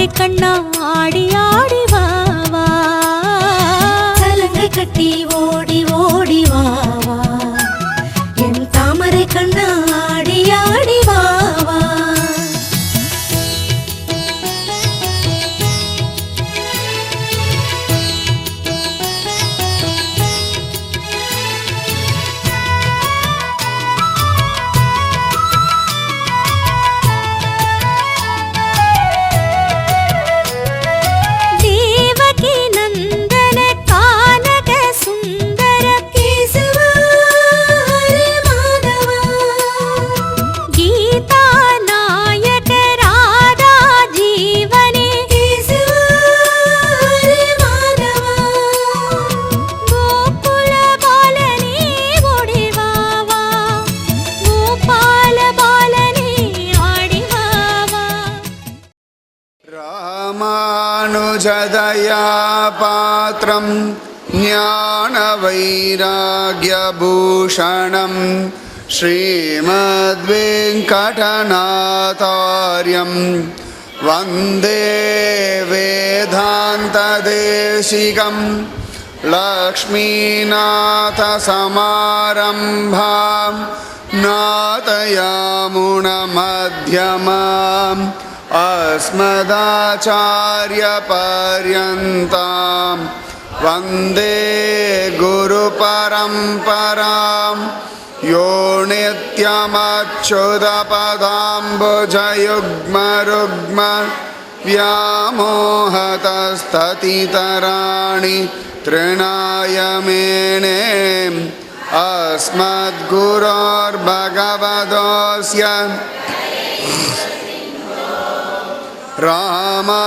தாமரை கண்ணா ஆடி ஆடி வா வா, சலங்கை கட்டி ஓடி ஓடி வா வா, என் தாமரை கண்ணா ஆடி ஆடி வா வா. ராமானுஜதயா பாத்ரம் ஞான வைராக்யபூஷணம் ஸ்ரீமத்வேங்கடநாதார்யம் வந்தே வேதாந்ததேசிகம் லக்ஷ்மீநாதசமாரம்பாம் நாதயாமுனமத்யமாம் अस्मदाचार्यपर्यन्तां वन्दे गुरुपरम्परां यो नित्यमच्युतपदाम्बुजयुग्मरुग्म व्यामोहतस्ततितराणि तृणाय मेने अस्मद्गुरोर्भगवतोऽस्य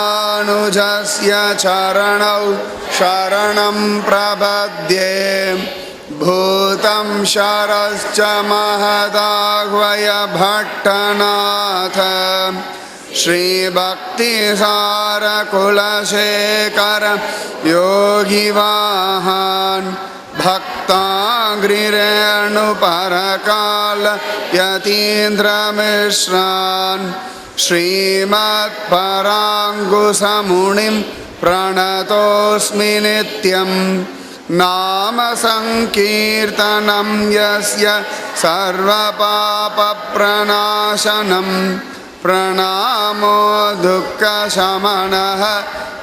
रामानुजस्य चरणौ शरणं प्रपद्ये भूतं शरश्च महदाह्वय भट्टनाथ श्रीभक्तिसारकुलशेखर योगिवाहान् भक्ताग्रिरेणुपरकाल यतीन्द्रमिश्रान् श्रीमत्पराङ्कुशमुनिं प्रणतोऽस्मि नित्यं नाम संकीर्तनं यस्य सर्वपापप्रणाशनं प्रणामो दुःखशमनः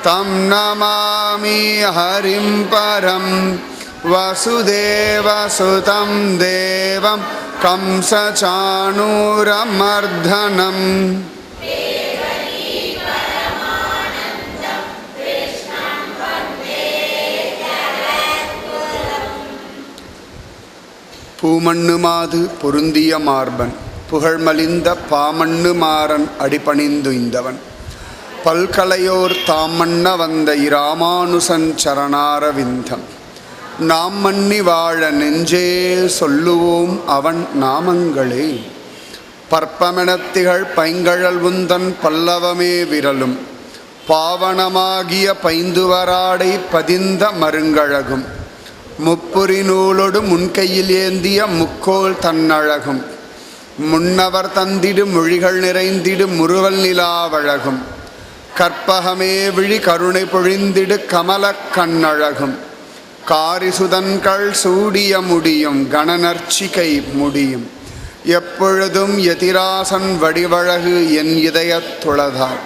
तं नमामि हरिं परं वसुदेवसुतं देवं कंसचाणूरमर्दनम् பூமண்ணுமாது பொருந்திய மார்பன் புகழ்மலிந்த பாமண்ணு மாறன் அடிபணிந்துய்ந்தவன் பல்கலையோர் தாமண்ண வந்த இராமானுசன் சரணாரவிந்தம் நாம் மன்னி வாழ நெஞ்சே சொல்லுவோம் அவன் நாமங்களே. பற்பமெனத்திகள் பைங்கழல் உந்தன் பல்லவமே விரலும் பாவனமாகிய பைந்துவராடை பதிந்த மருங்கழகும் முப்புரி நூலொடு முன்கையில் ஏந்திய முக்கோல் தன்னழகும் முன்னவர் தந்திடு மொழிகள் நிறைந்திடு முறுவல் நிலாவழகும் கற்பகமே விழி கருணை பொழிந்திடு கமலக் கண்ணழகும் காரிசுதன்கள் சூடிய முடியும் கணநர்ச்சிகை முடியும் எப்பொழுதும் எதிராசன் வடிவழகு என் இதயத் துளதார்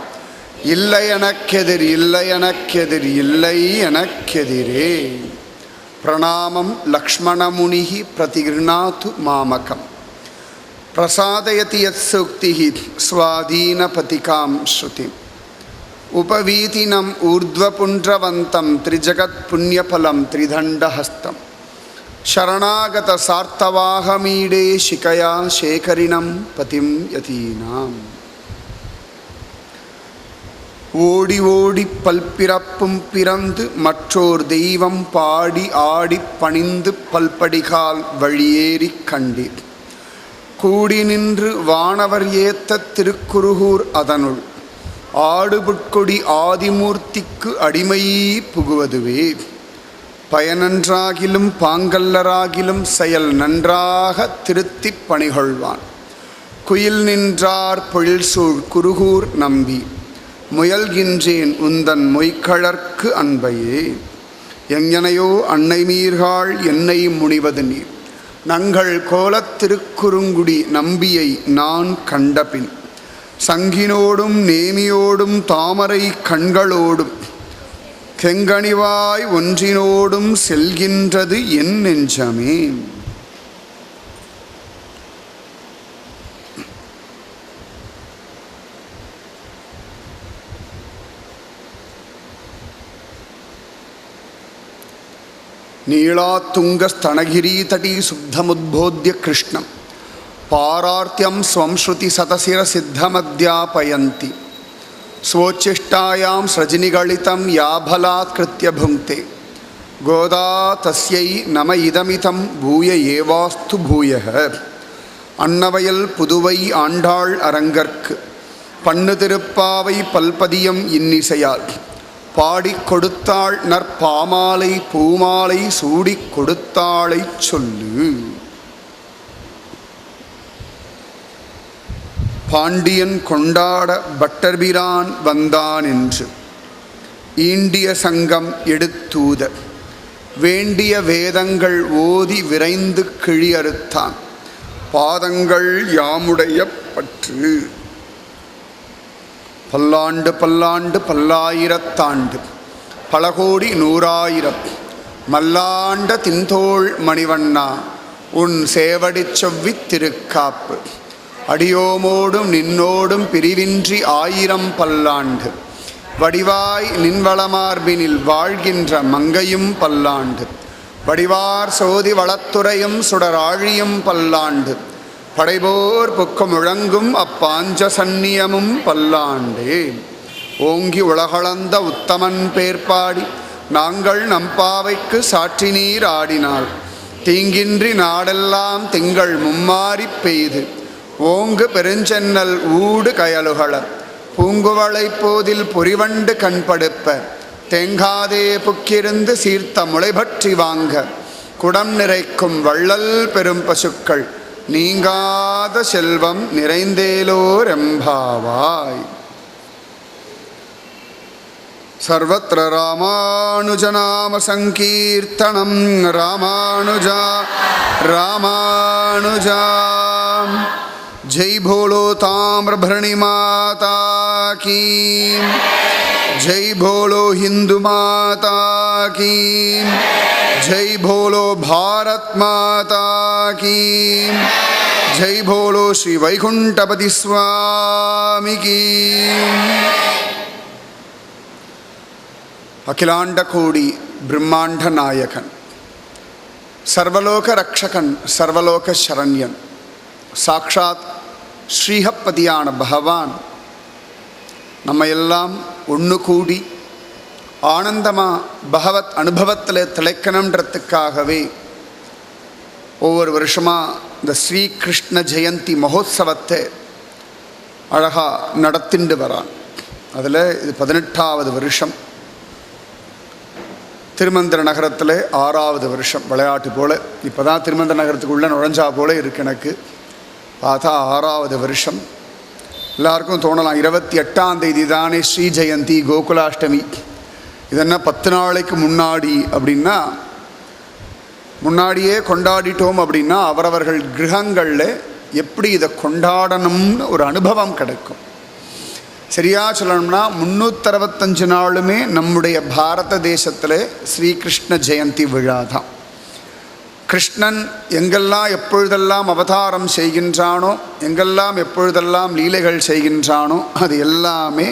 இல்லை எனக்கெதிர் இல்லை எனக்கெதிர் இல்லை எனக்கெதிரே. பிரணாமம் லக்ஷ்மணமுனிஹி பிரதிகிருணாது மாமகம் பிரசாதயதி யத் சூக்திஹி ஸ்வாதீனபதிகாம் ஸ்ருதிம் உபவீதினம் ஊர்த்வபுண்ட்ரவந்தம் த்ரிஜகத் புண்ணியபலம் த்ரிதண்டஹஸ்தம் சரணாகத சார்த்தவாகமீடே சிகயா சேகரிணம் பதிம் யதீனாம். ஓடி ஓடி பல்பிறப்பும் பிறந்து மற்றோர் தெய்வம் பாடி ஆடி பணிந்து பல்படிகால் வழியேறி கண்டீர் கூடி நின்று வானவர் ஏத்த திருக்குருகூர் அதனுள் ஆடுபுட்கொடி ஆதிமூர்த்திக்கு அடிமையீ புகுவதுவே. பயனன்றாகிலும் பாங்கல்லராகிலும் செயல் நன்றாக திருத்தி பணிகொள்வான் குயில் நின்றார் பொழில் சூழ் குருகூர் நம்பி முயல்கின்றேன் உந்தன் மொய்கழற்கு அன்பையே. எங்கனையோ அன்னை மீர்காள் என்னை முனிவது நீர். நங்கள் கோலத் திருக்குறுங்குடி நம்பியை நான் கண்டபின் சங்கினோடும் நேமியோடும் தாமரை கண்களோடும் கெங்கணிவாய் ஒன்றினோடும் செல்கின்றது என் நெஞ்சமே. நீளாத்துங்கஸ்தனகிரீதடீ சுப்தமுத்போத்ய கிருஷ்ணம் பாரார்த்தியம் ஸ்வம் ஸ்ருதி சதசிர சித்தமத்யாபயந்தி ஸ்வோச்சிஷ்டாயாம் ஸ்ரஜினிகளிதம் யாபலாத்கிருத்ய புங்க்தே கோதா தஸ்யை நம இதமிதம் பூய ஏவாஸ்து பூயः. அன்னவயல் புதுவை ஆண்டாள் அரங்கற்கு பண்ணு திருப்பாவை பல்பதியம் இன்னிசையால் பாடிக் கொடுத்தாள் நற்பாமாலை பூமாலை சூடிக் கொடுத்தாளை சொல்லு. பாண்டியன் கொண்டாட பட்டர்பிரான் வந்தான் என்று ஈண்டிய சங்கம் எடுத்தூத வேண்டிய வேதங்கள் ஓதி விரைந்து கிழியறுத்தான் பாதங்கள் யாமுடைய பற்று. பல்லாண்டு பல்லாண்டு பல்லாயிரத்தாண்டு பல கோடி நூறாயிரம் மல்லாண்ட தின்தோள் மணிவண்ணா உன் சேவடிச் செவ்வித் திருக்காப்பு. அடியோமோடும் நின்னோடும் பிரிவின்றி ஆயிரம் பல்லாண்டு வடிவாய் நின்வளமார்பினில் வாழ்கின்ற மங்கையும் பல்லாண்டு வடிவார் சோதி வளத்துறையும் சுடராழியும் பல்லாண்டு படைபோர் புக்க முழங்கும் அப்பாஞ்ச சந்நியமும் பல்லாண்டே. ஓங்கி உலகளந்த உத்தமன் பேர்பாடி நாங்கள் நம்பாவைக்கு சாற்றி நீர் ஆடினாள் தீங்கின்றி நாடெல்லாம் திங்கள் மும்மாறி பெய்து ஓங்கு பெருஞ்சென்னல் ஊடு கயலுகள பூங்குவளை போதில் பொறிவண்டு கண்படுப்ப தேங்காதே புக்கிருந்து சீர்த்த முளைபற்றி வாங்க குடம் நிறைக்கும் வள்ளல் பெரும் பசுக்கள் நீங்காத செல்வம் நிறைந்தேலோர் எம்பாவாய். சர்வத்ர ராமானுஜநாம சங்கீர்த்தனம் ராமானுஜா ராமானுஜா. ஜெய் போலோ தாமிரபரணி மாதா கீ ஜெய் போலோ ஹிந்து மாதா கீ ஜெய் போலோ பாரத் மாதா கீ ஜெய் போலோ ஸ்ரீ வைகுண்டபதி சுவாமி கீ. அகிலாண்ட கோடி பிரம்மாண்ட நாயகன் சர்வலோக ரக்ஷகன் சர்வலோக சரண்யன் சாக்ஷாத் ஸ்ரீஹப்பதியான பகவான் நம்ம எல்லாம் ஒன்று கூடி ஆனந்தமாக பகவத் அனுபவத்தில் திளைக்கணுன்றதுக்காகவே ஒவ்வொரு வருஷமாக இந்த ஸ்ரீகிருஷ்ண ஜெயந்தி மகோத்சவத்தை அழகாக நடத்திண்டு வரான். அதில் இது 18வது வருஷம். திருமந்திர நகரத்தில் 6வது வருஷம் விளையாட்டு போல். இப்போ தான் திருமந்திர நகரத்துக்குள்ளே நுழைஞ்சா போல் இருக்கு எனக்கு. பார்த்தா 6வது வருஷம். எல்லாருக்கும் தோணலாம் 28ஆம் தேதி தானே ஸ்ரீ ஜெயந்தி கோகுலாஷ்டமி, இதென்ன 10 நாளைக்கு முன்னாடி அப்படின்னா, முன்னாடியே கொண்டாடிட்டோம் அப்படின்னா அவரவர்கள் கிரகங்களில் எப்படி இதை கொண்டாடணும்னு ஒரு அனுபவம் கிடைக்கும். சரியாக சொல்லணும்னா 365 நாளுமே நம்முடைய பாரத தேசத்தில் ஸ்ரீகிருஷ்ண ஜெயந்தி விழா தான். கிருஷ்ணன் எங்கெல்லாம் எப்பொழுதெல்லாம் அவதாரம் செய்கின்றானோ, எங்கெல்லாம் எப்பொழுதெல்லாம் லீலைகள் செய்கின்றானோ அது எல்லாமே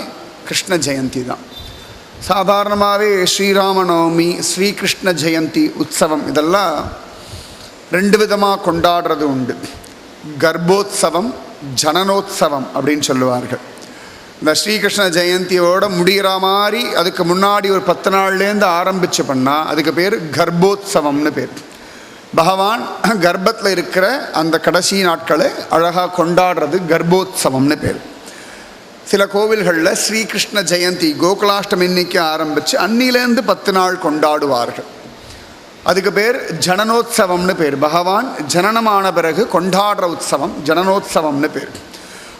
கிருஷ்ண ஜெயந்தி தான். சாதாரணமாகவே ஸ்ரீராமநவமி, ஸ்ரீகிருஷ்ண ஜெயந்தி உற்சவம் இதெல்லாம் 2 விதமாக கொண்டாடுறது உண்டு. கர்ப்போத்சவம், ஜனனோத்சவம் அப்படின்னு சொல்லுவார்கள். இந்த ஸ்ரீகிருஷ்ண ஜெயந்தியோட முடிகிற மாதிரி அதுக்கு முன்னாடி ஒரு 10 நாள்லேருந்து ஆரம்பித்து பண்ணால் அதுக்கு பேர் கர்ப்போத்சவம்னு பேர். பகவான் கர்ப்பத்தில் இருக்கிற அந்த கடைசி நாட்களை அழகாக கொண்டாடுறது கர்ப்போத்சவம்னு பேர். சில கோவில்களில் ஸ்ரீகிருஷ்ண ஜெயந்தி கோகுலாஷ்டமி இன்னைக்கு ஆரம்பித்து அன்னிலேருந்து 10 நாள் கொண்டாடுவார்கள். அதுக்கு பேர் ஜனனோத்சவம்னு பேர். பகவான் ஜனனமான பிறகு கொண்டாடுற உற்சவம் ஜனனோத்சவம்னு பேர்.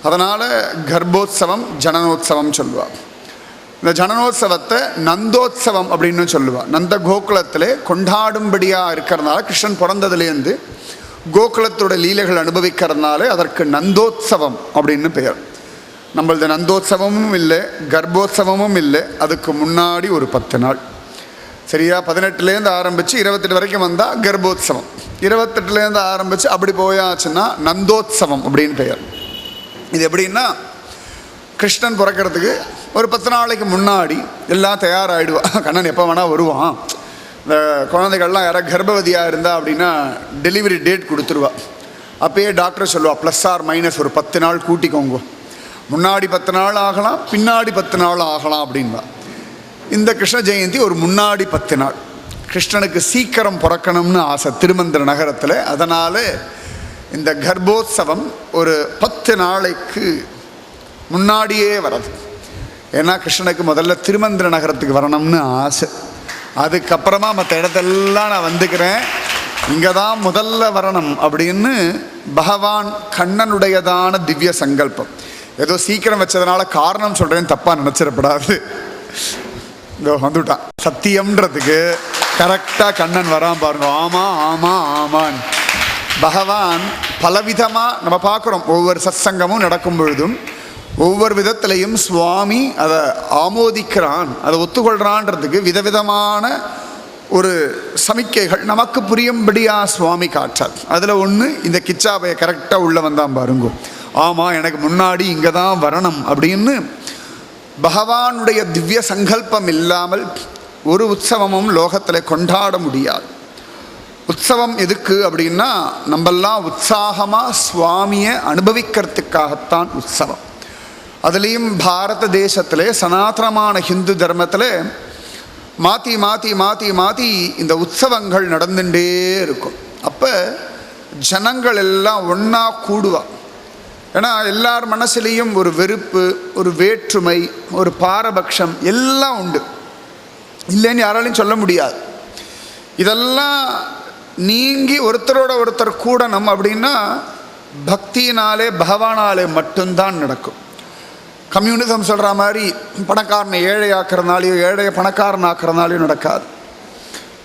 அதனால் கர்ப்போத்சவம், ஜனனோத்சவம் சொல்லுவார். இந்த ஜனனோத்சவத்தை நந்தோத்சவம் அப்படின்னு சொல்லுவாள். நந்த கோகுலத்தில் கொண்டாடும்படியாக இருக்கிறதுனால, கிருஷ்ணன் பிறந்ததுலேருந்து கோகுலத்தோட லீலைகள் அனுபவிக்கிறதுனால அதற்கு நந்தோத்சவம் அப்படின்னு பெயர். நம்மளது நந்தோத்சவமும் இல்லை, கர்ப்போத்சவமும் இல்லை. அதுக்கு முன்னாடி ஒரு 10 நாள், சரியா 18லேருந்து ஆரம்பித்து 28 வரைக்கும் வந்தால் கர்ப்போத்சவம், 28லேருந்து ஆரம்பித்து அப்படி போயாச்சுன்னா நந்தோத்சவம் அப்படின்னு பெயர். இது எப்படின்னா, கிருஷ்ணன் பிறக்கிறதுக்கு ஒரு 10 நாளைக்கு முன்னாடி எல்லாம் தயாராகிடுவா. கண்ணன் எப்போ வேணால் வருவான். இந்த குழந்தைகள்லாம் யாராவது கர்ப்பவதியாக இருந்தால் அப்படின்னா டெலிவரி டேட் கொடுத்துருவா. அப்போயே டாக்டர் சொல்லுவா, +or- ஒரு 10 நாள் கூட்டிக்கோங்க, முன்னாடி 10 நாள் ஆகலாம், பின்னாடி 10 நாள் ஆகலாம் அப்படின்பா. இந்த கிருஷ்ண ஜெயந்தி ஒரு முன்னாடி 10 நாள். கிருஷ்ணனுக்கு சீக்கிரம் பிறக்கணும்னு ஆசை திருமந்திர நகரத்தில். அதனால் இந்த கர்ப்போத்சவம் ஒரு 10 நாளைக்கு முன்னாடியே வர்றது. ஏன்னா கிருஷ்ணனுக்கு முதல்ல திருமந்திர நகரத்துக்கு வரணும்னு ஆசை. அதுக்கப்புறமா மற்ற இடத்தெல்லாம் நான் வந்துக்கிறேன், இங்கே தான் முதல்ல வரணும் அப்படின்னு பகவான் கண்ணனுடையதான திவ்ய சங்கல்பம். ஏதோ சீக்கிரம் வச்சதுனால காரணம் சொல்கிறேன்னு தப்பாக நினச்சிடப்படாது. இதோ வந்துட்டான் சத்தியம்ன்றதுக்கு கரெக்டாக கண்ணன் வரான் பாருங்க. ஆமாம் ஆமாம் ஆமான். பகவான் பலவிதமாக நம்ம பார்க்குறோம். ஒவ்வொரு சத்சங்கமும் நடக்கும் பொழுதும் ஒவ்வொரு விதத்திலையும் சுவாமி அதை ஆமோதிக்கிறான், அதை ஒத்துக்கொள்கிறான்றதுக்கு விதவிதமான ஒரு சமிக்கைகள் நமக்கு புரியும்படியாக சுவாமி காற்றார். அதில் ஒன்று இந்த கிச்சாபையை கரெக்டாக உள்ளே வந்தான் பாருங்க. ஆமாம், எனக்கு முன்னாடி இங்கே தான் வரணும் அப்படின்னு பகவானுடைய திவ்ய சங்கல்பம் இல்லாமல் ஒரு உற்சவமும் லோகத்தில் கொண்டாட முடியாது. உற்சவம் எதுக்கு அப்படின்னா, நம்மெல்லாம் உற்சாகமாக சுவாமியை அனுபவிக்கிறதுக்காகத்தான் உற்சவம். அதுலேயும் பாரத தேசத்தில் சனாதனமான ஹிந்து தர்மத்தில் மாற்றி மாற்றி மாற்றி மாற்றி இந்த உற்சவங்கள் நடந்துகிட்டே இருக்கும். அப்போ ஜனங்கள் எல்லாம் ஒன்றா கூடுவா. ஏன்னா எல்லார் மனசுலேயும் ஒரு வெறுப்பு, ஒரு வேற்றுமை, ஒரு பாரபட்சம் எல்லாம் உண்டு, இல்லைன்னு யாராலையும் சொல்ல முடியாது. இதெல்லாம் நீங்கி ஒருத்தரோட ஒருத்தர் கூடணும் அப்படின்னா பக்தியினாலே பகவானாலே மட்டும்தான் நடக்கும். கம்யூனிசம் சொல்கிற மாதிரி பணக்காரனை ஏழையாக்குறதுனாலையோ ஏழையை பணக்காரன் ஆக்குறதுனாலையும் நடக்காது.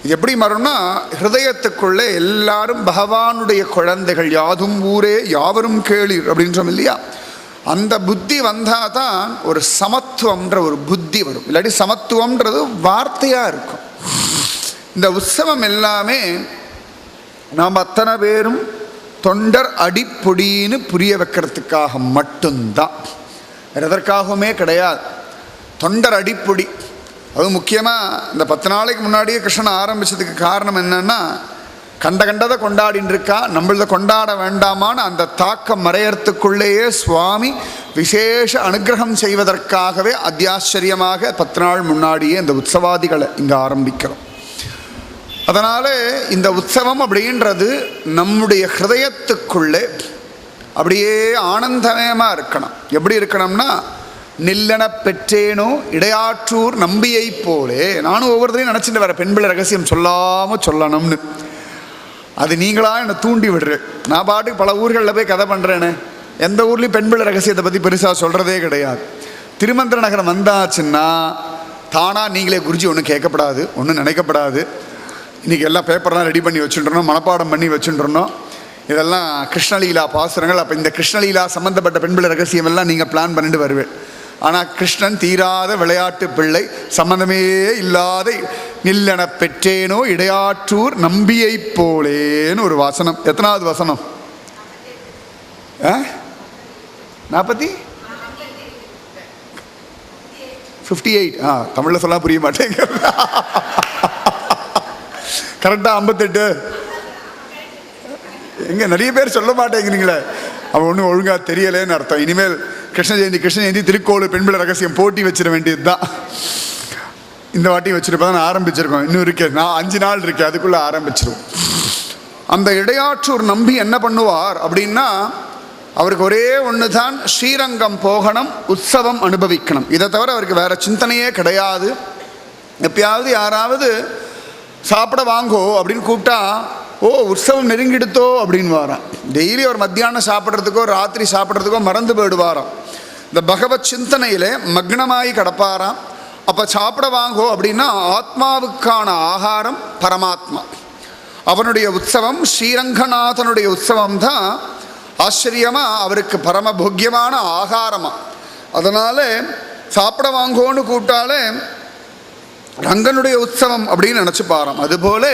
இது எப்படி மாறும்னா, ஹிருதயத்துக்குள்ளே எல்லாரும் பகவானுடைய குழந்தைகள், யாதும் ஊரே யாவரும் கேளீர் அப்படின்னு சொன்னோம் இல்லையா, அந்த புத்தி வந்தால் தான் ஒரு சமத்துவம்ன்ற ஒரு புத்தி வரும். இல்லாட்டி சமத்துவம்ன்றது வார்த்தையாக இருக்கும். இந்த உற்சவம் எல்லாமே நாம் அத்தனை பேரும் தொண்டர் அடிப்பொடின்னு புரிய வைக்கிறதுக்காக மட்டும்தான், வேறு எதற்காகவுமே கிடையாது. தொண்டர் அடிப்பொடி. அது முக்கியமாக இந்த 10 நாளைக்கு முன்னாடியே கிருஷ்ணன் ஆரம்பித்ததுக்கு காரணம் என்னென்னா, கண்டதை கொண்டாடின்னு இருக்கா, நம்மளத கொண்டாட வேண்டாமான்னு அந்த தாக்கம் மறையறதுக்குள்ளேயே சுவாமி விசேஷ அனுகிரகம் செய்வதற்காகவே அத்தியாச்சரியமாக 10 நாள் முன்னாடியே இந்த உற்சவாதிகளை இங்கே ஆரம்பிக்கிறோம். அதனால் இந்த உற்சவம் அப்படின்றது நம்முடைய ஹிருதயத்துக்குள்ளே அப்படியே ஆனந்தமயமாக இருக்கணும். எப்படி இருக்கணும்னா, நில்லன பெற்றேனோ இடையாற்றூர் நம்பியை போலே. நானும் ஒவ்வொருத்தரையும் நினச்சிட்டு வரேன், பெண் பிள்ளை ரகசியம் சொல்லாமல் சொல்லணும்னு. அது நீங்களாக என்னை தூண்டி விடுறேன். நான் பாட்டுக்கு பல ஊர்களில் போய் கதை பண்ணுறேன்னு, எந்த ஊர்லேயும் பெண் பிள்ளை ரகசியத்தை பற்றி பெருசாக சொல்கிறதே கிடையாது. திருமந்திர நகரம் வந்தாச்சுன்னா தானாக நீங்களே குருஜி ஒன்றும் கேட்கப்படாது, ஒன்றும் நினைக்கப்படாது. இன்றைக்கி எல்லாம் பேப்பர்லாம் ரெடி பண்ணி வச்சுட்டுருந்தோம், மனப்பாடம் பண்ணி வச்சுட்டுருந்தோம். இதெல்லாம் கிருஷ்ணலீலா பாசுரங்கள். அப்போ இந்த கிருஷ்ணலீலா சம்மந்தப்பட்ட பெண்பிள்ளை ரகசியம் எல்லாம் நீங்கள் பிளான் பண்ணிட்டு வருவேன். ஆனால் கிருஷ்ணன் தீராத விளையாட்டு பிள்ளை, சம்மந்தமே இல்லாத நில்லன பெற்றேனோ இடையாற்றூர் நம்பியை போலேன்னு ஒரு வசனம். எத்தனாவது வசனம்? 58. தமிழில் சொல்ல புரிய மாட்டேங்க. கரெக்டாக 58. எங்கே நிறைய பேர் சொல்ல மாட்டேங்கிறீங்களே, அவன் ஒன்றும் ஒழுங்காக தெரியலேன்னு அர்த்தம். இனிமேல் கிருஷ்ண ஜெயந்தி திருக்கோளு பெண்பிள்ளை ரகசியம் போட்டி வச்சிட வேண்டியது தான். இந்த வாட்டி வச்சுருப்பா தான் ஆரம்பிச்சிருக்கோம். இன்னும் இருக்கே, நான் 5 நாள் இருக்கேன், அதுக்குள்ளே ஆரம்பிச்சிருவோம். அந்த இடையாற்றூர் நம்பி என்ன பண்ணுவார் அப்படின்னா, அவருக்கு ஒரே ஒன்று தான், ஸ்ரீரங்கம் போகணும், உற்சவம் அனுபவிக்கணும். இதை தவிர அவருக்கு வேறு சிந்தனையே கிடையாது. எப்பயாவது யாராவது சாப்பிட வாங்கோ அப்படின்னு கூப்பிட்டா, ஓ உற்சவம் நெருங்கிடுத்தோ அப்படின்னு வாராம். டெய்லி ஒரு மத்தியானம் சாப்பிட்றதுக்கோ ராத்திரி சாப்பிட்றதுக்கோ மறந்து போயிடுவாராம். இந்த பகவத் சிந்தனையில் மக்னமாகி கிடப்பாராம். அப்போ சாப்பிட வாங்கோ அப்படின்னா ஆத்மாவுக்கான ஆகாரம் பரமாத்மா. அவனுடைய உற்சவம் ஸ்ரீரங்கநாதனுடைய உற்சவம் தான் ஆச்சரியமாக அவருக்கு பரமபோக்கியமான ஆகாரமாக. அதனால் சாப்பிட வாங்கோன்னு கூப்பிட்டாலே ரங்கனுடைய உற்சவம் அப்படின்னு நினச்சி பாரோம். அதுபோல்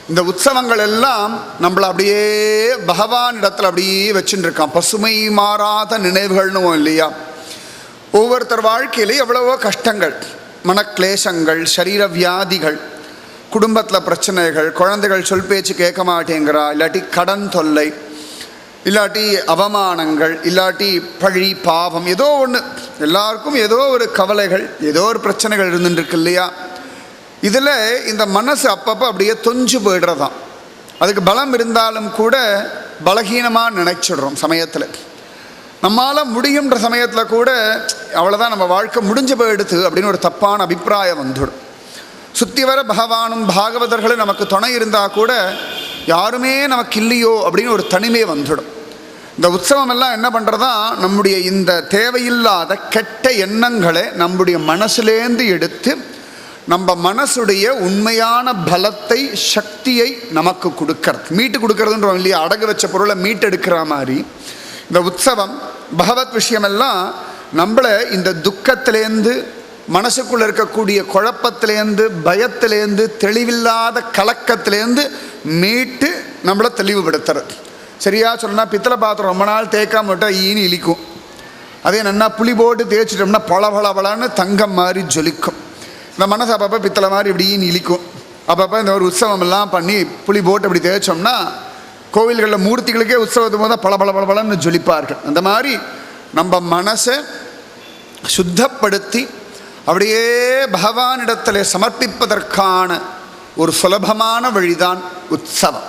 இந்த உற்சவங்கள் எல்லாம் நம்மளை அப்படியே பகவான் இடத்துல அப்படியே வச்சுட்டு இருக்கான். பசுமை மாறாத நினைவுகள்னு இல்லையா? ஒவ்வொருத்தர் வாழ்க்கையிலே எவ்வளவோ கஷ்டங்கள், மனக்லேசங்கள், சரீர வியாதிகள், குடும்பத்தில் பிரச்சனைகள், குழந்தைகள் சொல் பேச்சு கேட்க மாட்டேங்கிறா, இல்லாட்டி கடன் தொல்லை, இல்லாட்டி அவமானங்கள், இல்லாட்டி பழி பாவம், ஏதோ ஒன்று. எல்லாருக்கும் ஏதோ ஒரு கவலைகள், ஏதோ ஒரு பிரச்சனைகள் இருந்துருக்கு இல்லையா? இதில் இந்த மனசு அப்பப்போ அப்படியே தொஞ்சு போயிடுறதான். அதுக்கு பலம் இருந்தாலும் கூட பலகீனமாக நினைச்சிடுறோம். சமயத்தில் நம்மளால் முடியுன்ற சமயத்தில் கூட அவ்வளோதான், நம்ம வாழ்க்கை முடிஞ்சு போயிடுது அப்படின்னு ஒரு தப்பான அபிப்பிராயம் வந்துடும். சுற்றி வர பகவானும் பாகவதர்களும் நமக்கு துணை இருந்தால் கூட யாருமே நமக்கு இல்லையோ அப்படின்னு ஒரு தனிமை வந்துடும். இந்த உற்சவம் எல்லாம் என்ன பண்ணுறதா, நம்முடைய இந்த தேவையில்லாத கெட்ட எண்ணங்களை நம்முடைய மனசுலேருந்து எடுத்து நம்ம மனசுடைய உண்மையான பலத்தை, சக்தியை நமக்கு கொடுக்கறது, மீட்டு கொடுக்கறதுன்றோம் இல்லையா? அடகு வச்ச பொருளை மீட்டெடுக்கிற மாதிரி இந்த உற்சவம் பகவத் விஷயமெல்லாம் நம்மளை இந்த துக்கத்திலேருந்து, மனசுக்குள்ளே இருக்கக்கூடிய குழப்பத்திலேருந்து, பயத்திலேருந்து, தெளிவில்லாத கலக்கத்திலேருந்து மீட்டு நம்மளை தெளிவுபடுத்துறது. சரியா சொன்னால் பித்தளை பாத்திரம் ரொம்ப நாள் தேய்க்காம விட்டால் ஈனி இழிக்கும். அதே நன்னா புளி போட்டு தேய்ச்சிட்டோம்னா பளபளபளன்னு தங்கம் மாதிரி ஜொலிக்கும். இந்த மனசு அப்பப்போ பித்தளை மாதிரி இப்படி ஈனி இழிக்கும். அப்பப்போ இந்த ஒரு உற்சவம் எல்லாம் பண்ணி புளி போட்டு அப்படி தேய்ச்சோம்னா கோவில்களில் மூர்த்திகளுக்கே உற்சவத்து போது பளபளபளன்னு ஜொலிப்பார்கள். அந்த மாதிரி நம்ம மனசை சுத்தப்படுத்தி அப்படியே பகவானிடத்தில் சமர்ப்பிப்பதற்கான ஒரு சுலபமான வழிதான் உற்சவம்.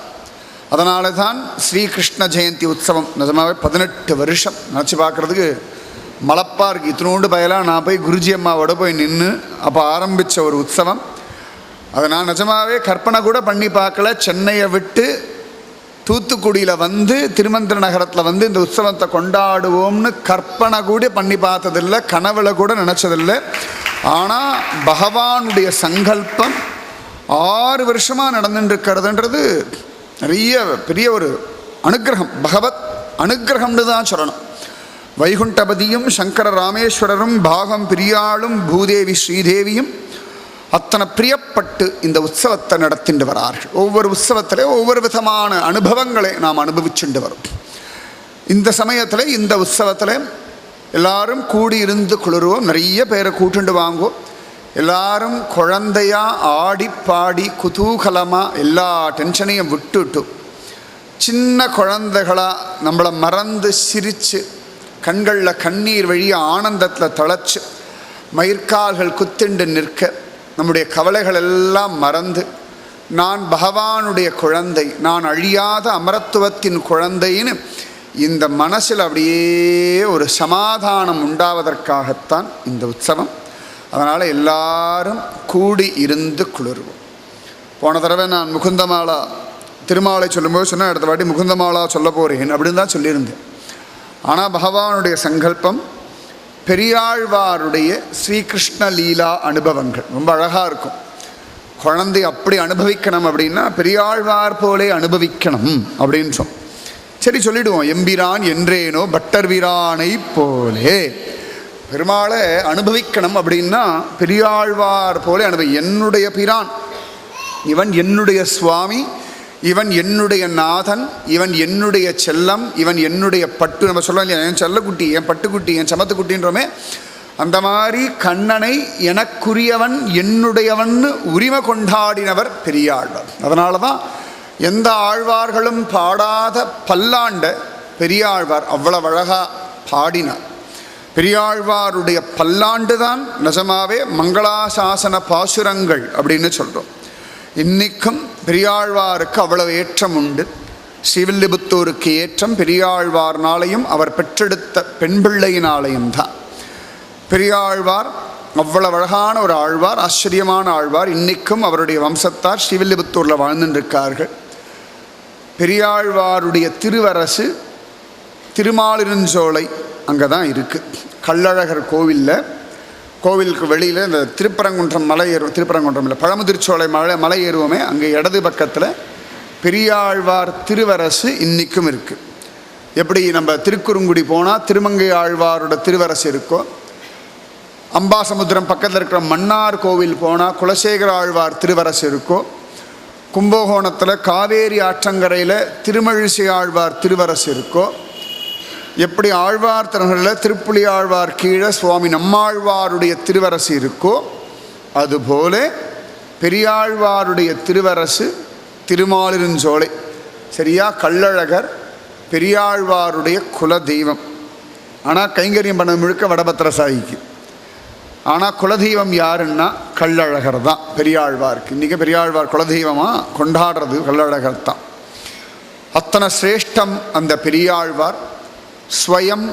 அதனால தான் ஸ்ரீகிருஷ்ண ஜெயந்தி உற்சவம் நிஜமாகவே 18 வருஷம் நினச்சி பார்க்குறதுக்கு மலப்பாக இருக்குது. இத்தினோண்டு பயலாக நான் போய் குருஜி அம்மாவோட போய் நின்று அப்போ ஆரம்பித்த ஒரு உற்சவம். அதை நான் நிஜமாகவே கற்பனை கூட பண்ணி பார்க்கல. சென்னையை விட்டு தூத்துக்குடியில் வந்து திருமந்திர நகரத்தில் வந்து இந்த உற்சவத்தை கொண்டாடுவோம்னு கற்பனை கூட பண்ணி பார்த்ததில்லை, கனவுல கூட நினச்சதில்லை. ஆனால் பகவானுடைய சங்கல்பம் 6 வருஷமாக நடந்துட்டுருக்கிறதுன்றது நிறைய பெரிய ஒரு அனுகிரகம், பகவத் அனுகிரகம்னு தான் சொல்லணும். வைகுண்டபதியும் சங்கர ராமேஸ்வரரும் பாகம் பிரியாளும் பூதேவி ஸ்ரீதேவியும் அத்தனை பிரியப்பட்டு இந்த உற்சவத்தை நடத்திட்டு வரார்கள். ஒவ்வொரு உற்சவத்திலே ஒவ்வொரு விதமான அனுபவங்களை நாம் அனுபவிச்சுட்டு வரோம். இந்த சமயத்தில் இந்த உற்சவத்தில் எல்லாரும் கூடியிருந்து குளிர்வோம். நிறைய பேரை கூட்டுண்டு வாங்குவோம். எல்லாரும் குழந்தையாக ஆடி பாடி குதூகலமாக எல்லா டென்ஷனையும் விட்டுட்டு சின்ன குழந்தைகளாக நம்மளை மறந்து சிரித்து கண்களில் கண்ணீர் வழிய ஆனந்தத்தில் தழைச்சு மயிர்கால்கள் குத்திண்டு நிற்க நம்முடைய கவலைகள் எல்லாம் மறந்து நான் பகவானுடைய குழந்தை, நான் அழியாத அமரத்துவத்தின் குழந்தைன்னு இந்த மனசில் அப்படியே ஒரு சமாதானம் உண்டாவதற்காகத்தான் இந்த உற்சவம். அதனால் எல்லாரும் கூடி இருந்து குளிர்வோம். போன தடவை நான் முகுந்தமாலா திருமாலை சொல்லும்போது சொன்னால் அடுத்த வாட்டி முகுந்தமாலா சொல்ல போகிறேன் அப்படின்னு தான் சொல்லியிருந்தேன். ஆனால் பகவானுடைய சங்கல்பம் பெரியாழ்வாருடைய ஸ்ரீகிருஷ்ண லீலா அனுபவங்கள் ரொம்ப அழகாக இருக்கும். குழந்தை அப்படி அனுபவிக்கணும் அப்படின்னா பெரியாழ்வார் போலே அனுபவிக்கணும் அப்படின்னு சொன்னோம். சரி சொல்லிடுவோம், எம்பிரான் என்றேனோ பட்டர் வீரானை போலே. பெருமாளை அனுபவிக்கணும் அப்படின்னா பெரியாழ்வார் போலே என்னுடைய பிரான், இவன் என்னுடைய சுவாமி, இவன் என்னுடைய நாதன், இவன் என்னுடைய செல்லம், இவன் என்னுடைய பட்டு. நம்ம சொல்லுவோம் இல்லையா, என் செல்லக்குட்டி, என் பட்டுக்குட்டி, என் சமத்துக்குட்டின்றோமே, அந்த மாதிரி கண்ணனை எனக்குரியவன் என்னுடையவன் உரிமை கொண்டாடினவர் பெரியாழ்வார். அதனால தான் எந்த ஆழ்வார்களும் பாடாத பல்லாண்ட பெரியாழ்வார் அவ்வளவு அழகாக பாடினார். பெரியாழ்வாருடைய பல்லாண்டு தான் நிஜமாவே மங்களாசாசன பாசுரங்கள் அப்படின்னு சொல்கிறோம். இன்றைக்கும் பெரியாழ்வாருக்கு அவ்வளவு ஏற்றம் உண்டு. ஸ்ரீவில்லிபுத்தூருக்கு ஏற்றம் பெரியாழ்வார்னாலையும் அவர் பெற்றெடுத்த பெண் பிள்ளையினாலையும் தான். பெரியாழ்வார் அவ்வளவு அழகான ஒரு ஆழ்வார், ஆச்சரியமான ஆழ்வார். இன்றைக்கும் அவருடைய வம்சத்தார் ஸ்ரீவில்லிபுத்தூரில் வாழ்ந்துருக்கார்கள். பெரியாழ்வாருடைய திருவரசு திருமாலிருஞ்சோலை அங்கே தான் இருக்குது. கள்ளழகர் கோவிலில் கோவிலுக்கு வெளியில் இந்த திருப்பரங்குன்றம் மலை ஏறும், திருப்பரங்குன்றம் இல்லை, பழமுதிர்ச்சோலை மலை ஏறுவோமே, அங்கே இடது பக்கத்தில் பெரியாழ்வார் திருவரசு இன்றைக்கும் இருக்குது. எப்படி நம்ம திருக்குறுங்குடி போனால் திருமங்கை ஆழ்வாரோட திருவரசு இருக்கோ, அம்பாசமுத்திரம் பக்கத்தில் இருக்கிற மன்னார் கோவில் போனால் குலசேகர ஆழ்வார் திருவரசு இருக்கோ, கும்பகோணத்தில் காவேரி ஆற்றங்கரையில் திருமழிசை ஆழ்வார் திருவரசு இருக்கோ, எப்படி ஆழ்வார் திருநகரில் திருப்புலி ஆழ்வார் கீழே சுவாமி நம்மாழ்வாருடைய திருவரசு இருக்கோ, அதுபோல பெரியாழ்வாருடைய திருவரசு திருமாலிருஞ்சோலை. சரியா? கள்ளழகர் பெரியாழ்வாருடைய குல தெய்வம். ஆனால் கைங்கரியம் பண்ணது முழுக்க வடபத்திரசாயிக்கு. ஆனால் குலதெய்வம் யாருன்னா கள்ளழகர் தான் பெரியாழ்வாருக்கு. இன்றைக்கி பெரியாழ்வார் குலதெய்வமாக கொண்டாடுறது கள்ளழகர் தான். அத்தனை சிரேஷ்டம் அந்த பெரியாழ்வார். ஸ்வயம்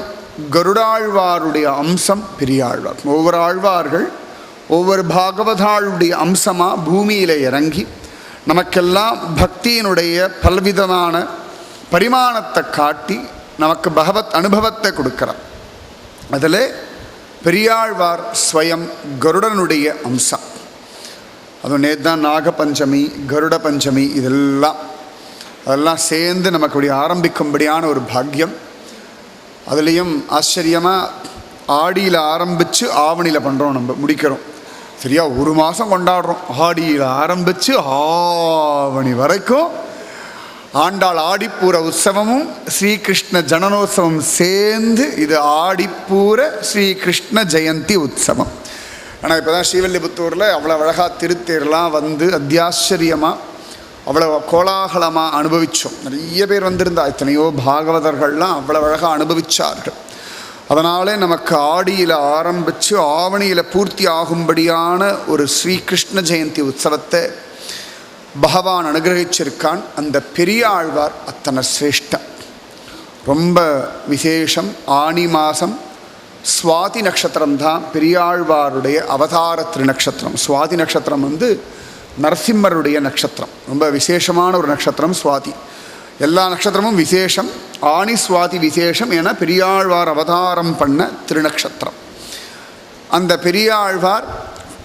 கருடாழ்வாருடைய அம்சம் பெரியாழ்வார். ஒவ்வொரு ஆழ்வார்கள் ஒவ்வொரு பாகவதாளுடைய அம்சமாக பூமியில் இறங்கி நமக்கெல்லாம் பக்தியினுடைய பல்விதமான பரிமாணத்தை காட்டி நமக்கு பகவத் அனுபவத்தை கொடுக்கிறார். அதில் பெரியாழ்வார் ஸ்வயம் கருடனுடைய அம்சம். அதுவும் நேற்று தான் நாகபஞ்சமி, கருட பஞ்சமி, அதெல்லாம் சேர்ந்து நமக்கு அப்படி ஆரம்பிக்கும்படியான ஒரு பாக்கியம். அதுலேயும் ஆச்சரியமாக ஆடியில் ஆரம்பித்து ஆவணியில் பண்ணுறோம், நம்ம முடிக்கிறோம். சரியா? ஒரு மாதம் கொண்டாடுறோம். ஆடியில் ஆரம்பித்து ஆவணி வரைக்கும் ஆண்டாள் ஆடிப்பூர உற்சவமும் ஸ்ரீகிருஷ்ண ஜனனோத்சவம் சேர்ந்து இது ஆடிப்பூர ஸ்ரீகிருஷ்ண ஜெயந்தி உற்சவம். ஆனால் இப்போ தான் ஸ்ரீவில்லிபுத்தூரில் அவ்வளோ அழகாக திருத்தேர்லாம் வந்து அத்தியாச்சரியமாக அவ்வளோ கோலாகலமாக அனுபவித்தோம். நிறைய பேர் வந்திருந்தா, எத்தனையோ பாகவதர்கள்லாம் அவ்வளோ அழகாக அனுபவித்தார்கள். அதனாலே நமக்கு ஆடியில் ஆரம்பித்து ஆவணியில் பூர்த்தி ஆகும்படியான ஒரு ஸ்ரீகிருஷ்ண ஜெயந்தி உற்சவத்தை பகவான் அனுகிரகிச்சிருக்கான். அந்த பெரிய ஆழ்வார் அத்தனை சிரேஷ்டம், ரொம்ப விசேஷம். ஆனி மாதம் சுவாதி நட்சத்திரம் தான் பெரியாழ்வாருடைய அவதார திருநக்ஷத்திரம். சுவாதி நட்சத்திரம் வந்து நரசிம்மருடைய நட்சத்திரம், ரொம்ப விசேஷமான ஒரு நட்சத்திரம் சுவாதி. எல்லா நட்சத்திரமும் விசேஷம், ஆனி சுவாதி விசேஷம் என பெரியாழ்வார் அவதாரம் பண்ண திருநக்ஷத்திரம். அந்த பெரியாழ்வார்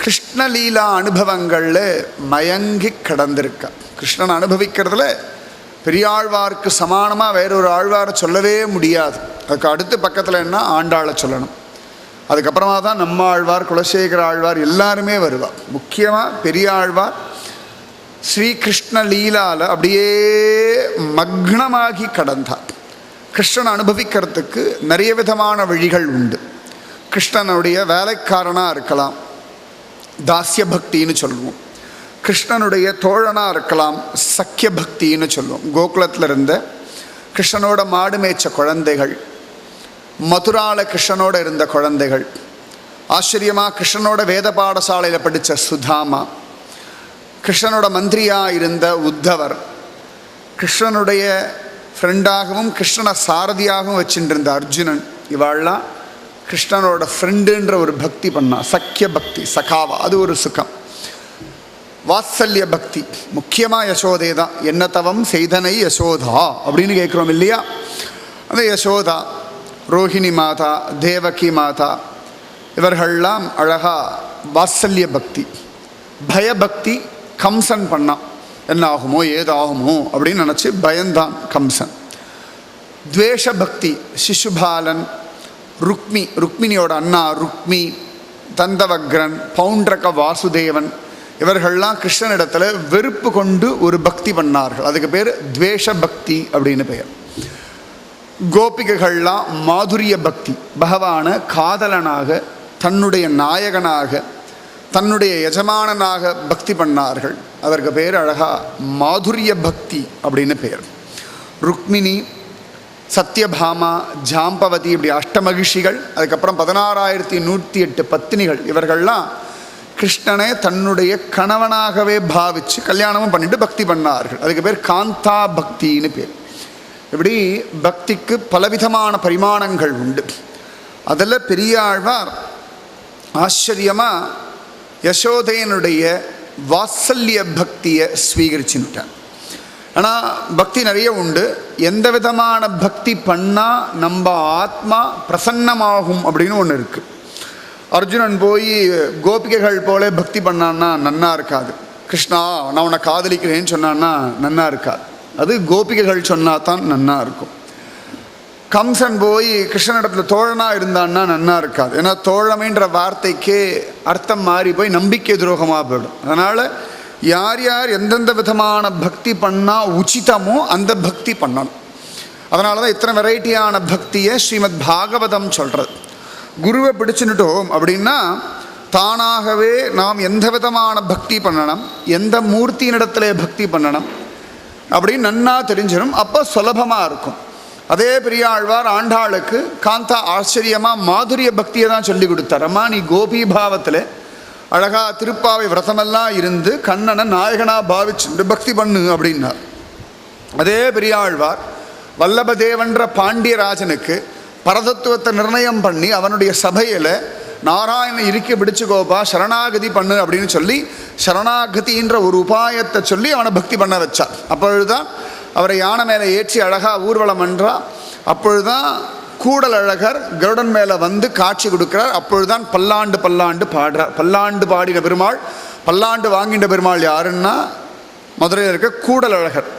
கிருஷ்ணலீலா அனுபவங்களில் மயங்கி கடந்திருக்க. கிருஷ்ணன் அனுபவிக்கிறதுல பெரியாழ்வாருக்கு சமானமாக வேறொரு ஆழ்வாரை சொல்லவே முடியாது. அதுக்கு அடுத்து பக்கத்தில் என்ன ஆண்டாளை சொல்லணும். அதுக்கப்புறமா தான் நம்ம ஆழ்வார், குலசேகர ஆழ்வார் எல்லாருமே வருவார். முக்கியமாக பெரியாழ்வார் ஸ்ரீகிருஷ்ண லீலாவில் அப்படியே மக்னமாகி கடந்தார். கிருஷ்ணனை அனுபவிக்கிறதுக்கு நிறைய விதமான வழிகள் உண்டு. கிருஷ்ணனுடைய வேலைக்காரனாக இருக்கலாம், தாஸ்ய பக்தின்னு சொல்லுவோம். கிருஷ்ணனுடைய தோழனாக இருக்கலாம், சக்கிய பக்தின்னு சொல்லுவோம். கோகுலத்தில் இருந்த கிருஷ்ணனோட மாடு மேய்ச்ச குழந்தைகள், மதுரால கிருஷ்ணனோட இருந்த குழந்தைகள், ஆச்சரியமாக கிருஷ்ணனோட வேத பாடசாலையில் படித்த சுதாமா, கிருஷ்ணனோட மந்திரியாக இருந்த உத்தவர், கிருஷ்ணனுடைய ஃப்ரெண்டாகவும் கிருஷ்ணனை சாரதியாகவும் வச்சுட்டு இருந்த அர்ஜுனன், இவாள்லாம் கிருஷ்ணனோட ஃப்ரெண்டுன்ற ஒரு பக்தி பண்ணா. சக்கிய பக்தி, சகாவா, அது ஒரு சுகம். வாத்சல்ய பக்தி முக்கியமாக யசோதே தான். என்ன தவம் செய்தனை யசோதா அப்படின்னு கேட்குறோம் இல்லையா? அந்த யசோதா, ரோஹிணி மாதா, தேவகி மாதா, இவர்கள்லாம் அழகாக வாத்சல்ய பக்தி. பயபக்தி கம்சன் பண்ணான், என்ன ஆகுமோ ஏதாகுமோ அப்படின்னு நினச்சி பயந்தான் கம்சன். துவேஷ பக்தி சிசுபாலன், ருக்மிணியோட அண்ணா ருக்மி, தந்தவக்ரன், பௌண்ட்ரக வாசுதேவன், இவர்கள்லாம் கிருஷ்ணனிடத்தில் வெறுப்பு கொண்டு ஒரு பக்தி பண்ணார்கள். அதுக்கு பேர் துவேஷ பக்தி அப்படின்னு பெயர். கோபிகைகள்லாம் மாதுரிய பக்தி, பகவான காதலனாக, தன்னுடைய நாயகனாக, தன்னுடைய எஜமானனாக பக்தி பண்ணார்கள். அதற்கு பேர் அழகா மாதுரிய பக்தி அப்படின்னு பெயர். ருக்மிணி, சத்யபாமா, ஜாம்பவதி, இப்படி அஷ்டமகிஷிகள், அதுக்கப்புறம் 16,108 பத்தினிகள், இவர்கள்லாம் கிருஷ்ணனை தன்னுடைய கணவனாகவே பாவித்து கல்யாணமும் பண்ணிட்டு பக்தி பண்ணார்கள். அதுக்கு பேர் காந்தா பக்தின்னு பேர். இப்படி பக்திக்கு பலவிதமான பரிமாணங்கள் உண்டு. அதில் பெரியாழ்வார் ஆச்சரியமாக யசோதையனுடைய வாத்சல்ய பக்தியை ஸ்வீகரிச்சுட்டார். ஆனால் பக்தி நிறைய உண்டு. எந்த விதமான பக்தி பண்ணால் நம்ம ஆத்மா பிரசன்னமாகும் அப்படின்னு ஒன்று இருக்குது. அர்ஜுனன் போய் கோபிகைகள் போல பக்தி பண்ணான்னா நன்னா இருக்காது. கிருஷ்ணா நான் உன்னை காதலிக்கிறேன்னு சொன்னான்னா நன்னா இருக்காது. அது கோபிகைகள் சொன்னா தான் நன்னா இருக்கும். கம்சன் போய் கிருஷ்ணனிடத்தில் தோழனாக இருந்தான்னா நன்னா இருக்காது. ஏன்னா தோழமைன்ற வார்த்தைக்கே அர்த்தம் மாறி போய் நம்பிக்கை துரோகமாக போயிடும். அதனால் யார் யார் எந்தெந்த விதமான பக்தி பண்ணால் உச்சிதமோ அந்த பக்தி பண்ணணும். அதனால தான் இத்தனை வெரைட்டியான பக்தியை ஸ்ரீமத் பாகவதம் சொல்கிறது. குருவை பிடிச்சுன்னுட்டோம் அப்படின்னா தானாகவே நாம் எந்த விதமான பக்தி பண்ணணும், எந்த மூர்த்தியினிடத்துல பக்தி பண்ணணும் அப்படின்னு நன்னா தெரிஞ்சிடும். அப்போ சுலபமாக இருக்கும். அதே பெரியாழ்வார் ஆண்டாளுக்கு காந்தா ஆச்சரியமாக மாதுரிய பக்தியை தான் சொல்லி கொடுத்தார். அம்மா நீ கோபி பாவத்தில் அழகா திருப்பாவை விரதமெல்லாம் இருந்து கண்ணனை நாயகனாக பாவிச்சு பக்தி பண்ணு அப்படின்னார். அதே பெரியாழ்வார் வல்லபதேவன்ற பாண்டியராஜனுக்கு பரதத்துவத்தை நிர்ணயம் பண்ணி அவனுடைய சபையில் நாராயணன் இறுக்கி பிடிச்சுக்கோப்பா சரணாகதி பண்ணு அப்படின்னு சொல்லி சரணாகதின்ற ஒரு உபாயத்தை சொல்லி அவனை பக்தி பண்ண வச்சார். அப்பொழுதுதான் அவரை யானை மேலே ஏற்றி அழகாக ஊர்வலம் என்றார். அப்பொழுதுதான் கூடல் அழகர் கருடன் மேலே வந்து காட்சி கொடுக்கிறார். அப்பொழுதுதான் பல்லாண்டு பல்லாண்டு பாடுறார். பல்லாண்டு பாடின பெருமாள், பல்லாண்டு வாங்கின பெருமாள் யாருன்னா மதுரையில் இருக்க கூடல் அழகர்,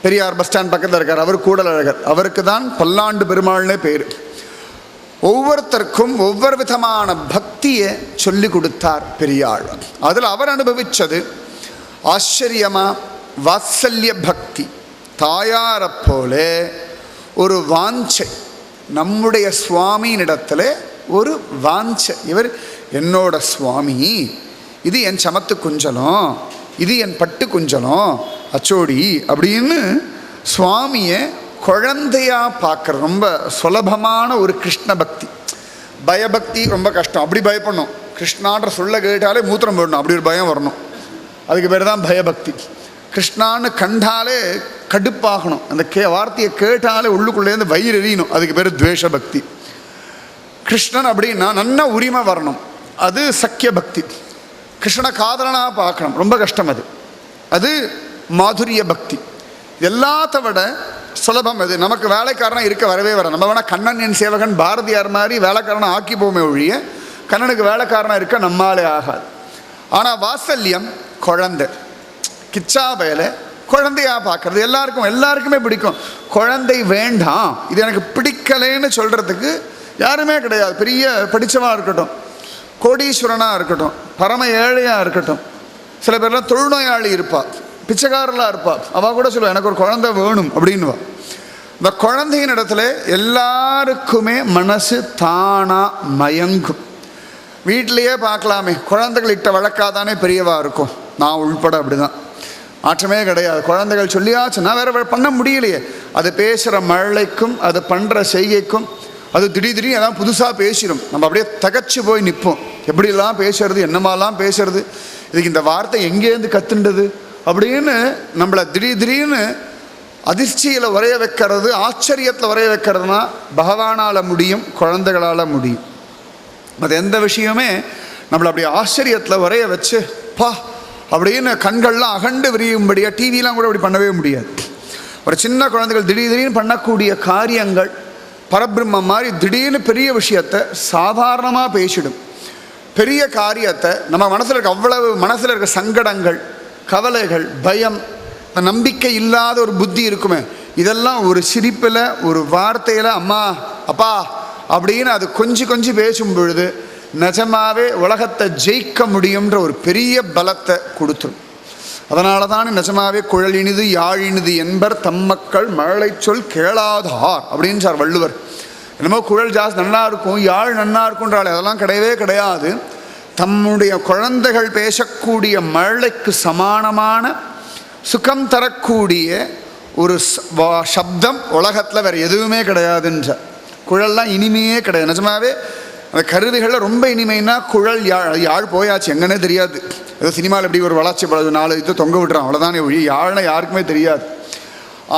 பெரியார் பஸ் ஸ்டாண்ட் பக்கத்தில் இருக்கார். அவர் கூடல் அழகர். அவருக்கு தான் பல்லாண்டு பெருமாள்னே பேர். ஒவ்வொருத்தருக்கும் ஒவ்வொரு விதமான பக்தியை சொல்லி கொடுத்தார் பெரியாள். அதில் அவர் அனுபவித்தது ஆச்சரியமாக வாத்சல்ய பக்தி. தாயாரை போல ஒரு வாஞ்சை, நம்முடைய சுவாமியினிடத்தில் ஒரு வாஞ்சை. இவர் என்னோட சுவாமி, இது என் சமத்து குஞ்சலம், இது என் பட்டு குஞ்சலம் அச்சோடி அப்படின்னு சுவாமியை குழந்தையாக பார்க்குற ரொம்ப சுலபமான ஒரு கிருஷ்ண பக்தி. பயபக்தி ரொம்ப கஷ்டம். அப்படி பயப்படணும். கிருஷ்ணான்ற சொல்ல கேட்டாலே மூத்திரம் போடணும், அப்படி ஒரு பயம் வரணும். அதுக்கு பேர் தான் பயபக்தி. கிருஷ்ணான்னு கண்டாலே கடுப்பாகணும். அந்த வார்த்தையை கேட்டாலே உள்ளுக்குள்ளேருந்து வயிறு எறியணும். அதுக்கு பேர் துவேஷ பக்தி. கிருஷ்ணன் அப்படின்னா நல்ல உரிமை வரணும், அது சக்கிய பக்தி. கிருஷ்ணனை காதலனாக பார்க்கணும், ரொம்ப கஷ்டம். அது மாதுரிய பக்தி. எல்லாத்த விட சுலபம் அது. நமக்கு வேலைக்காரனாக இருக்க வரவே வர. நம்ம வேணால் கண்ணன் என் சேவகன் பாரதியார் மாதிரி வேலைக்காரனை ஆக்கி போமே ஒழிய கண்ணனுக்கு வேலைக்காரனாக இருக்க நம்மாலே ஆகாது. ஆனால் வாத்சல்யம் குழந்தை, கிச்சா பயல குழந்தையாக பார்க்கறது எல்லாருக்குமே பிடிக்கும். குழந்தை வேண்டாம், இது எனக்கு பிடிக்கலைன்னு சொல்கிறதுக்கு யாருமே கிடையாது. பெரிய படித்தவனாக இருக்கட்டும், கோடீஸ்வரனாக இருக்கட்டும், பரம ஏழையாக இருக்கட்டும், சில பேர்லாம் தொழுநோயாளி இருப்பாள், பிச்சைக்காரலாக இருப்பாள், அவள் கூட சொல்லுவாள் எனக்கு ஒரு குழந்தை வேணும் அப்படின்வா. இந்த குழந்தையின் இடத்துல எல்லாருக்குமே மனசு தானாக மயங்கும். வீட்டிலையே பார்க்கலாமே, குழந்தைகள் இட்ட வழக்காதானே பெரியவா இருக்கும். நான் உள்பட அப்படி தான், மாற்றமே கிடையாது. குழந்தைகள் சொல்லியாச்சுன்னா வேறு பண்ண முடியலையே. அது பேசுகிற மழைக்கும் அது பண்ணுற செய்கைக்கும் அது திடீர்னு எல்லாம் புதுசாக பேசிடும். நம்ம அப்படியே தகச்சு போய் நிற்போம். எப்படிலாம் பேசுறது, என்னமாலாம் பேசுறது, இதுக்கு இந்த வார்த்தை எங்கேருந்து கத்துண்டது அப்படின்னு நம்மளை திடீர்னு அதிர்ச்சியில் வரைய வைக்கிறது, ஆச்சரியத்தில் வரைய வைக்கிறதுனா பகவானால் முடியும், குழந்தைகளால் முடியும். அது எந்த விஷயமே நம்மளை அப்படியே ஆச்சரியத்தில் வரைய வச்சு பா அப்படின்னு கண்கள்லாம் அகண்டு விரியும்படியாக டிவிலாம் கூட அப்படி பண்ணவே முடியாது. ஒரு சின்ன குழந்தைகள் திடீர்னு பண்ணக்கூடிய காரியங்கள் பரபிரம்மம் மாதிரி திடீர்னு பெரிய விஷயத்தை சாதாரணமாக பேசிடும். பெரிய காரியத்தை நம்ம மனசில் இருக்க அவ்வளவு மனசில் இருக்க சங்கடங்கள், கவலைகள், பயம், நம்பிக்கை இல்லாத ஒரு புத்தி இருக்குமே, இதெல்லாம் ஒரு சிரிப்பில் ஒரு வார்த்தையில் அம்மா அப்பா அப்படின்னு அது கொஞ்சம் பேசும் பொழுது நிஜமாவே உலகத்தை ஜெயிக்க முடியும்ன்ற ஒரு பெரிய பலத்தை கொடுத்துரும். அதனால தான் நிஜமாவே குழல் இனிது யாழ் இனிது என்பர் தம்மக்கள் மழலை சொல் கேளாதார் அப்படின்னு சார் வள்ளுவர். என்னமோ குழல் ஜாஸ்தி நல்லா இருக்கும், யாழ் நன்னா இருக்குன்றாலே அதெல்லாம் கிடையவே கிடையாது. தம்முடைய குழந்தைகள் பேசக்கூடிய மழலைக்கு சமானமான சுகம் தரக்கூடிய ஒரு சப்தம் உலகத்தில் வேறு எதுவுமே கிடையாதுன்ற. குழல்லாம் இனிமையே கிடையாது. நிஜமாவே அந்த கருவிகளில் ரொம்ப இனிமைன்னா குழல், யாழ் போயாச்சு எங்கன்னே தெரியாது. ஏதோ சினிமாவில் எப்படி ஒரு வளர்ச்சி பழது 4 இது தொங்க விட்டுறான் அவ்வளோதானே ஒழி, யாழ்னா யாருக்குமே தெரியாது.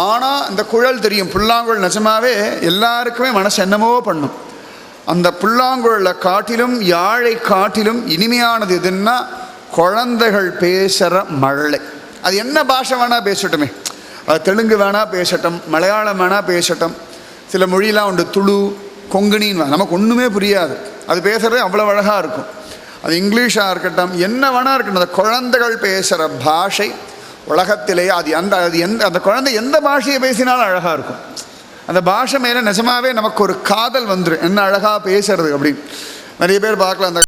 ஆனால் இந்த குழல் தெரியும். புல்லாங்குழல் நிஜமாவே எல்லாருக்குமே மனசு என்னமோ பண்ணும். அந்த புல்லாங்குழலை காட்டிலும் யாழை காட்டிலும் இனிமையானது எதுன்னா குழந்தைகள் பேசுகிற மழலை. அது என்ன பாஷை வேணால் பேசட்டுமே, அது தெலுங்கு வேணால் பேசட்டும், மலையாளம் வேணால் பேசட்டும், சில மொழியெலாம் உண்டு, துளு, கொங்கணின்னு நமக்கு ஒன்றுமே புரியாது. அது பேசுகிறது அவ்வளோ அழகாக இருக்கும். அது இங்கிலீஷாக இருக்கட்டும், என்ன வேணா இருக்கட்டும், அந்த குழந்தைகள் பேசுகிற பாஷை உலகத்திலேயே அந்த குழந்தை எந்த பாஷையை பேசினாலும் அழகாக இருக்கும். அந்த பாஷை மேலே நிஜமாகவே நமக்கு ஒரு காதல் வந்துடும், என்ன அழகாக பேசுறது அப்படின்னு. நிறைய பேர் பார்க்கலாம், அந்த